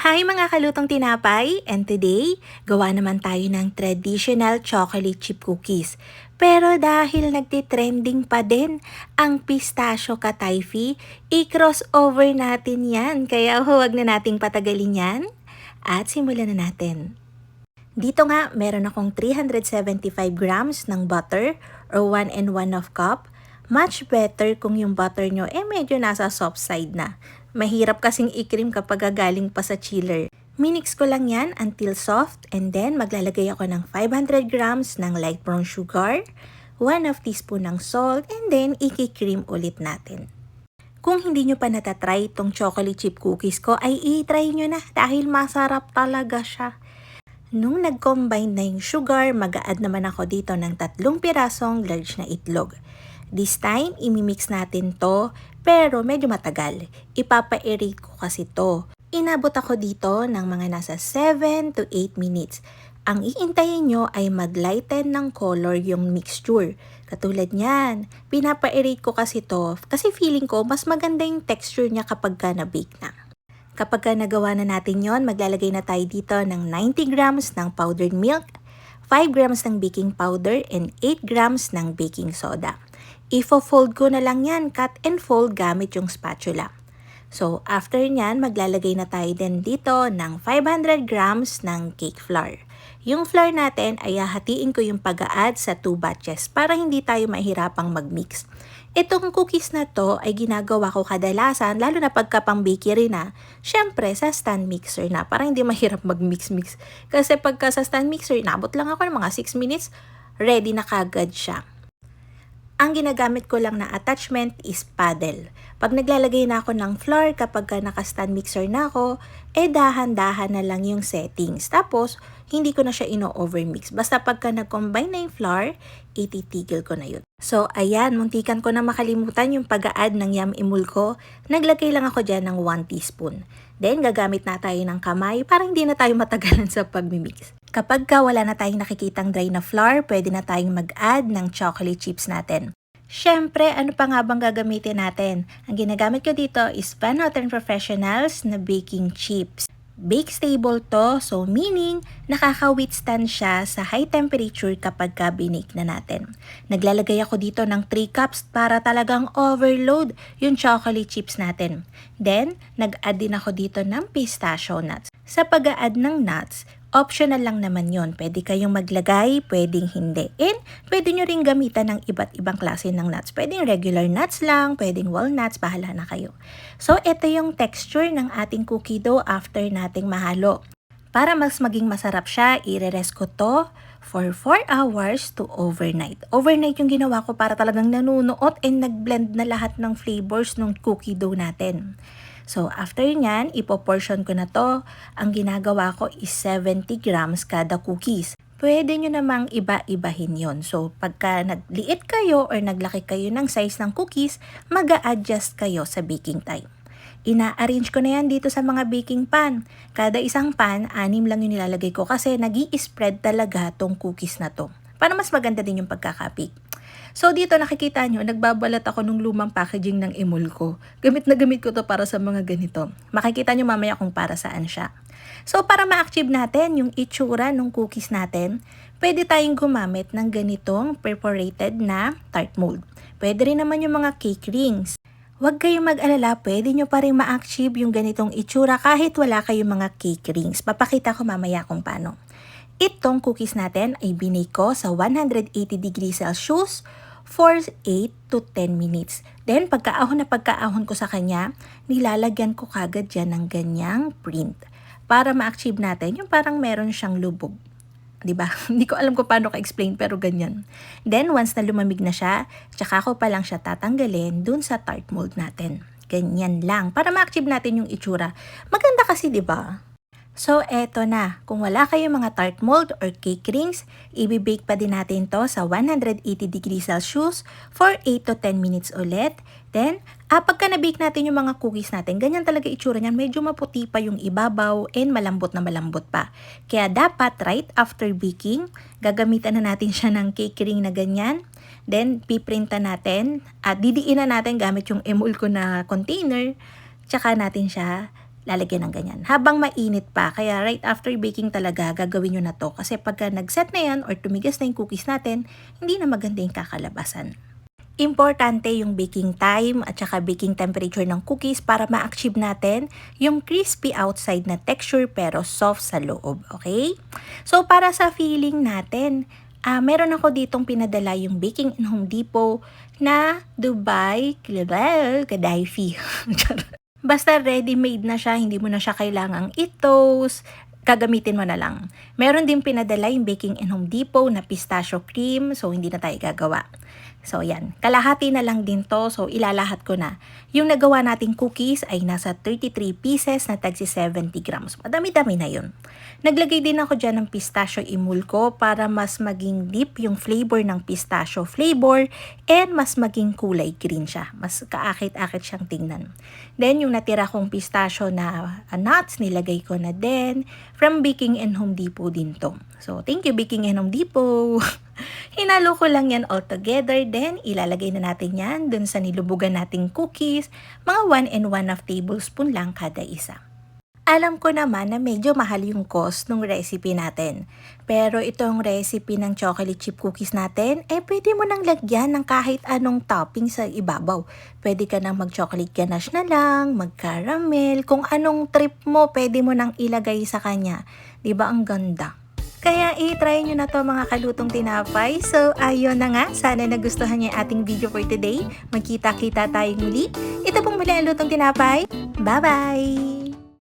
Hi mga kalutong tinapay! And today, gawa naman tayo ng traditional chocolate chip cookies. Pero dahil nagtitrending pa din ang pistachio katayfi, i-crossover natin yan. Kaya huwag na nating patagalin yan. At simulan na natin. Dito nga, meron akong 375 grams ng butter or 1 and 1/2 cup. Much better kung yung butter nyo medyo nasa soft side na. Mahirap kasing i-cream kapag galing pa sa chiller. Minix ko lang yan until soft and then maglalagay ako ng 500 grams ng light brown sugar, 1/2 teaspoon ng salt and then i-cream ulit natin. Kung hindi nyo pa natatry itong chocolate chip cookies ko ay i-try nyo na dahil masarap talaga siya. Nung nag-combine na yung sugar, mag-a-add naman ako dito ng 3 pirasong large na itlog. This time, imimix natin to, pero medyo matagal. Ipapa-aerate ko kasi to. Inabot ako dito ng mga nasa 7 to 8 minutes. Ang iintayin nyo ay mag-lighten ng color yung mixture. Katulad niyan, pinapa-aerate ko kasi to kasi feeling ko mas maganda yung texture niya kapag ka na-bake na. Kapag nagawa na natin yon, maglalagay na tayo dito ng 90 grams ng powdered milk, 5 grams ng baking powder, and 8 grams ng baking soda. Ifo-fold ko na lang yan, cut and fold gamit yung spatula. So, after nyan, maglalagay na tayo din dito ng 500 grams ng cake flour. Yung flour natin ay hahatiin ko yung pag-a-add sa 2 batches para hindi tayo mahirapang mag-mix. Itong cookies na to ay ginagawa ko kadalasan, lalo na pagka pang bakery na, syempre sa stand mixer na para hindi mahirap mag-mix-mix. Kasi pagka sa stand mixer, nabot lang ako ng mga 6 minutes, ready na kagad siya. Ang ginagamit ko lang na attachment is paddle. Pag naglalagay na ako ng flour kapag naka-stand mixer na ako, dahan-dahan na lang yung settings. Tapos, hindi ko na siya ino-overmix. Basta pagka nag-combine na yung flour, ititigil ko na yun. So, ayan, muntikan ko na makalimutan yung pag-a-add ng yum emul ko. Naglagay lang ako dyan ng 1 teaspoon. Then, gagamit na tayo ng kamay para hindi na tayo matagalan sa pag-mix. Kapag wala na tayong nakikitang dry na flour, pwede na tayong mag-add ng chocolate chips natin. Siyempre, ano pa nga bang gagamitin natin? Ang ginagamit ko dito is Van Houten Professionals na baking chips. Bake stable to, so meaning nakaka-withstand siya sa high temperature kapag binake na natin. Naglalagay ako dito ng 3 cups para talagang overload yung chocolate chips natin. Then, nag-add din ako dito ng pistachio nuts. Sa pag-a-add ng nuts, optional lang naman yon. Pwede kayong maglagay, pwedeng hindi. And pwede nyo rin gamitan ng iba't ibang klase ng nuts. Pwedeng regular nuts lang, pwedeng walnuts, bahala na kayo. So, ito yung texture ng ating cookie dough after nating mahalo. Para mas maging masarap siya, i-rest ko to for 4 hours to overnight. Overnight yung ginawa ko para talagang nanunuot and nag-blend na lahat ng flavors ng cookie dough natin. So, after nyan, ipoportion ko na to. Ang ginagawa ko is 70 grams kada cookies. Pwede nyo namang iba-ibahin yon. So, pagka nagliit kayo or naglaki kayo ng size ng cookies, mag-a-adjust kayo sa baking time. Ina-arrange ko na yan dito sa mga baking pan. Kada isang pan, 6 lang yung nilalagay ko kasi nag-i-spread talaga tong cookies na to. Para mas maganda din yung pagkakabake. So dito nakikita nyo, nagbabalat ako ng lumang packaging ng emul ko. Gamit na gamit ko to para sa mga ganito. Makikita nyo mamaya kung para saan siya. So para ma-achieve natin yung itsura ng cookies natin, pwede tayong gumamit ng ganitong perforated na tart mold. Pwede rin naman yung mga cake rings. Huwag kayong mag-alala, pwede nyo pa rin ma-achieve yung ganitong itsura kahit wala kayong mga cake rings. Papakita ko mamaya kung paano. Itong cookies natin ay binake ko sa 180 degrees Celsius for 8 to 10 minutes. Then, pagkaahon ko sa kanya, nilalagyan ko kagad dyan ng ganyang print para ma-achieve natin yung parang meron siyang lubog. Diba? Hindi ko alam kung paano ka-explain pero ganyan. Then, once na lumamig na siya, tsaka ko pa lang siya tatanggalin dun sa tart mold natin. Ganyan lang. Para ma-achieve natin yung itsura. Maganda kasi, diba? So, eto na. Kung wala kayong mga tart mold or cake rings, i-bake pa din natin to sa 180 degrees Celsius for 8 to 10 minutes ulit. Then, pagka na-bake natin yung mga cookies natin, ganyan talaga itsura niyan. Medyo maputi pa yung ibabaw and malambot na malambot pa. Kaya dapat right after baking, gagamitan na natin siya ng cake ring na ganyan. Then, piprinta natin at didiinan natin gamit yung emul ko na container. Tsaka natin siya lalagyan ng ganyan. Habang mainit pa, kaya right after baking talaga, gagawin nyo na to. Kasi pagka nag-set na yan or tumigas na yung cookies natin, hindi na maganda yung kakalabasan. Importante yung baking time at saka baking temperature ng cookies para ma-achieve natin yung crispy outside na texture pero soft sa loob, okay? So, para sa feeling natin, meron ako ditong pinadala yung Baking in Home Depot na Dubai Gadaifi. Basta ready-made na siya, hindi mo na siya kailangang i-toast, gagamitin mo na lang. Meron din pinadala yung Baking in Home Depot na pistachio cream, so hindi na tayo gagawa. So yan, kalahati na lang din to, so ilalahat ko na. Yung nagawa nating cookies ay nasa 33 pieces na tagsi 70 grams. Madami-dami na yun. Naglagay din ako dyan ng pistachio emulko para mas maging deep yung flavor ng pistachio flavor and mas maging kulay green siya. Mas kaakit-akit siyang tingnan. Then yung natira kong pistachio na nuts, nilagay ko na din from Baking in Home Depot din to. So thank you Baking in Home Depot! Hinalo ko lang yan all together, then ilalagay na natin yan dun sa nilubugan nating cookies, mga 1 and 1/2 tablespoon lang kada isa. Alam ko naman na medyo mahal yung cost ng recipe natin. Pero itong recipe ng chocolate chip cookies natin, pwede mo nang lagyan ng kahit anong topping sa ibabaw. Pwede ka nang mag-chocolate ganache na lang, mag-caramel, kung anong trip mo, pwede mo nang ilagay sa kanya. Diba ang ganda? Kaya i-try nyo na to mga kalutong tinapay. So ayun na nga, sana nagustuhan niyo yung ating video for today. Magkita-kita tayo muli. Ito pong muli ang lutong tinapay. Bye-bye!